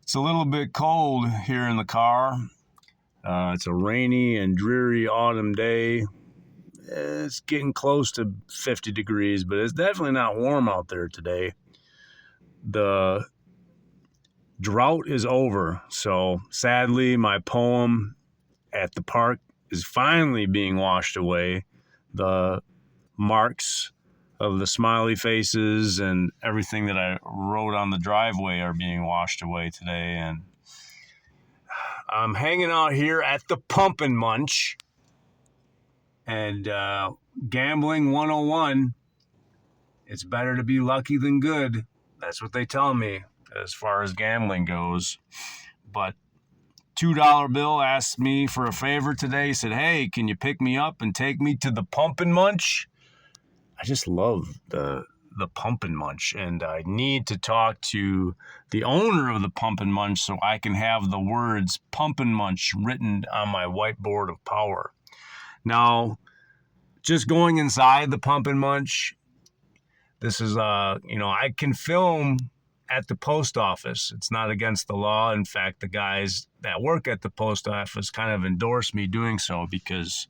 It's a little bit cold here in the car. It's a rainy and dreary autumn day. It's getting close to 50 degrees, but it's definitely not warm out there today. The drought is over, so sadly my poem at the park is finally being washed away. The marks of the smiley faces and everything that I wrote on the driveway are being washed away today, and I'm hanging out here at the Pump and Munch, and gambling 101, it's better to be lucky than good. That's what they tell me as far as gambling goes. But $2 Bill asked me for a favor today. He said, hey, can you pick me up and take me to the Pump and Munch? I just love the Pump and Munch, and I need to talk to the owner of the Pump and Munch so I can have the words Pump and Munch written on my whiteboard of power. Now, just going inside the Pump and Munch, this is, I can film at the post office. It's not against the law. In fact, the guys that work at the post office kind of endorse me doing so because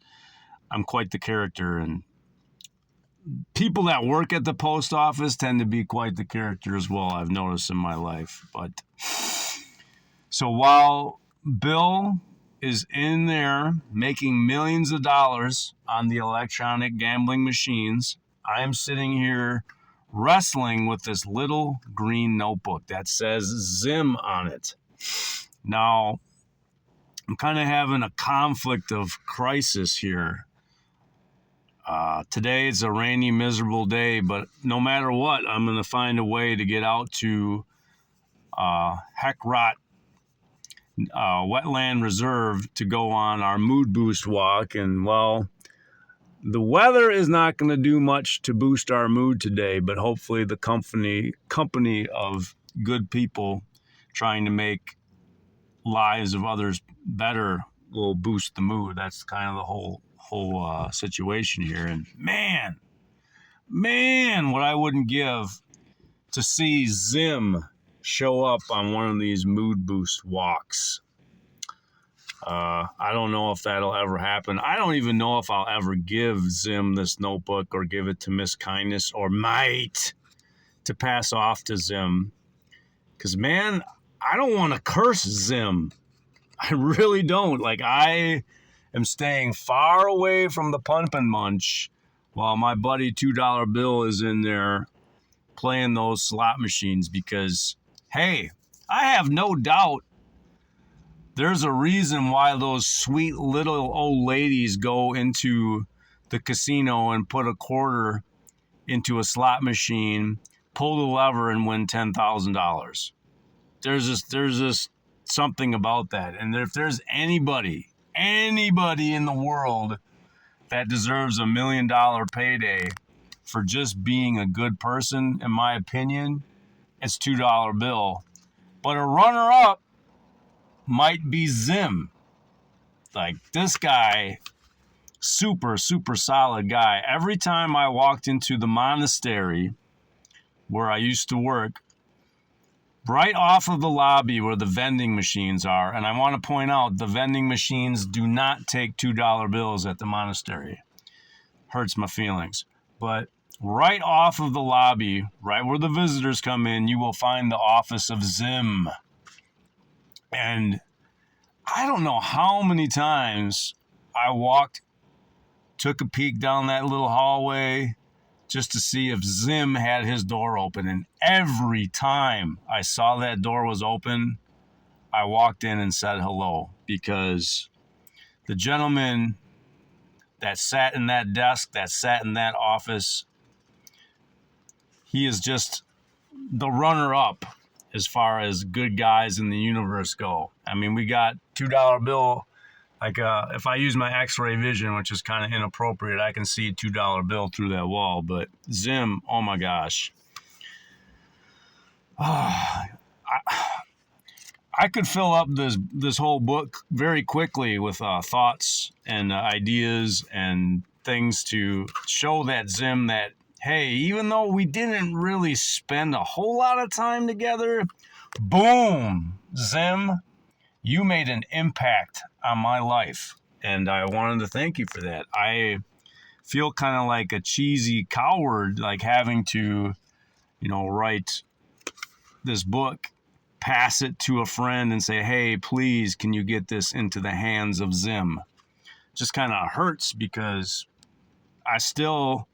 I'm quite the character, and people that work at the post office tend to be quite the character as well, I've noticed in my life. But so while Bill is in there making millions of dollars on the electronic gambling machines, I am sitting here wrestling with this little green notebook that says Zim on it. Now, I'm kind of having a conflict of crisis here. Today it's a rainy, miserable day, but no matter what, I'm going to find a way to get out to Heckrot Wetland Reserve to go on our mood boost walk. And, well, the weather is not going to do much to boost our mood today, but hopefully the company of good people trying to make lives of others better will boost the mood. That's kind of the whole situation here. And man, what I wouldn't give to see Zim show up on one of these mood boost walks. I don't know if that'll ever happen. I don't even know if I'll ever give Zim this notebook or give it to Miss Kindness or Might to pass off to Zim. Because, man, I don't want to curse Zim. I really don't. Like, I am staying far away from the Pump and Munch while my buddy $2 Bill is in there playing those slot machines because, hey, I have no doubt there's a reason why those sweet little old ladies go into the casino and put a quarter into a slot machine, pull the lever, and win $10,000. There's just something about that. And if there's anybody in the world that deserves $1 million payday for just being a good person, in my opinion, it's $2 Bill. But a runner-up might be Zim. Like, this guy, super solid guy. Every time I walked into the Monastery where I used to work, right off of the lobby where the vending machines are, and I want to point out, the vending machines do not take $2 bills at the Monastery. Hurts my feelings. But right off of the lobby, right where the visitors come in, you will find the office of Zim. And I don't know how many times I took a peek down that little hallway just to see if Zim had his door open. And every time I saw that door was open, I walked in and said hello, because the gentleman that sat in that desk, that sat in that office, he is just the runner-up as far as good guys in the universe go. I mean, we got $2 Bill. Like, if I use my x-ray vision, which is kind of inappropriate, I can see a $2 bill through that wall. But Zim, oh my gosh. I could fill up this whole book very quickly with thoughts and ideas and things to show that Zim that, hey, even though we didn't really spend a whole lot of time together, Boom! Zim, you made an impact on my life. And I wanted to thank you for that. I feel kind of like a cheesy coward, like having to, write this book, pass it to a friend and say, hey, please, can you get this into the hands of Zim? Just kind of hurts because I still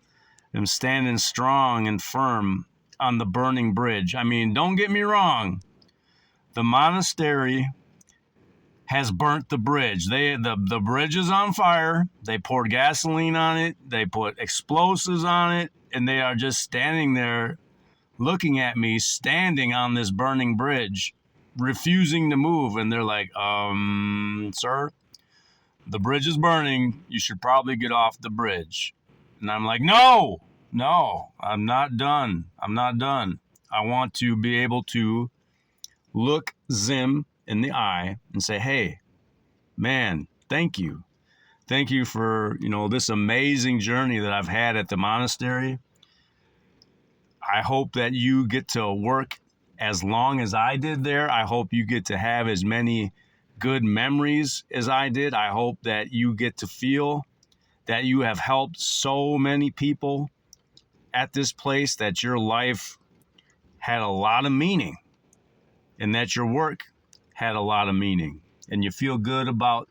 am standing strong and firm on the burning bridge. I mean, don't get me wrong. The monastery has burnt the bridge. The bridge is on fire. They poured gasoline on it. They put explosives on it. And they are just standing there looking at me standing on this burning bridge, refusing to move. And they're like, sir, the bridge is burning. You should probably get off the bridge. And I'm like, no, I'm not done. I want to be able to look Zim in the eye and say, hey, man, thank you. Thank you for, this amazing journey that I've had at the monastery. I hope that you get to work as long as I did there. I hope you get to have as many good memories as I did. I hope that you get to feel that you have helped so many people at this place, that your life had a lot of meaning and that your work had a lot of meaning. And you feel good about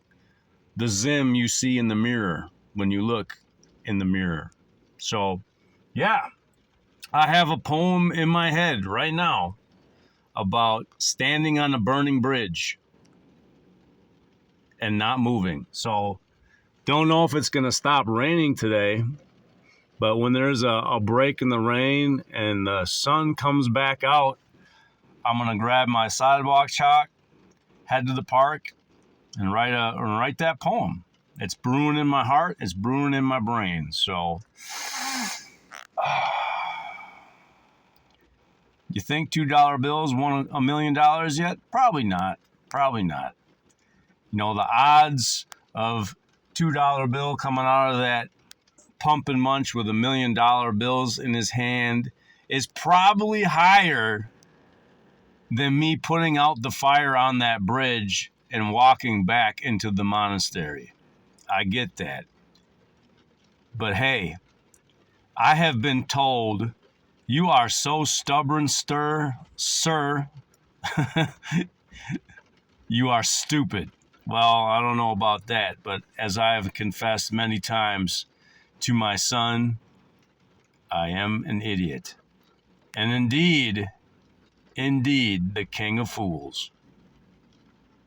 the Zim you see in the mirror when you look in the mirror. So, yeah, I have a poem in my head right now about standing on a burning bridge and not moving. So, don't know if it's going to stop raining today, but when there's a break in the rain and the sun comes back out, I'm going to grab my sidewalk chalk, head to the park, and write that poem. It's brewing in my heart. It's brewing in my brain. So, you think $2 bills won $1 million yet? Probably not. The odds of $2 bill coming out of that pump and munch with $1 million bills in his hand is probably higher than me putting out the fire on that bridge and walking back into the monastery. I get that. But hey, I have been told, you are so stubborn, sir. You are stupid. Well, I don't know about that, but as I have confessed many times to my son, I am an idiot. And indeed, the king of fools.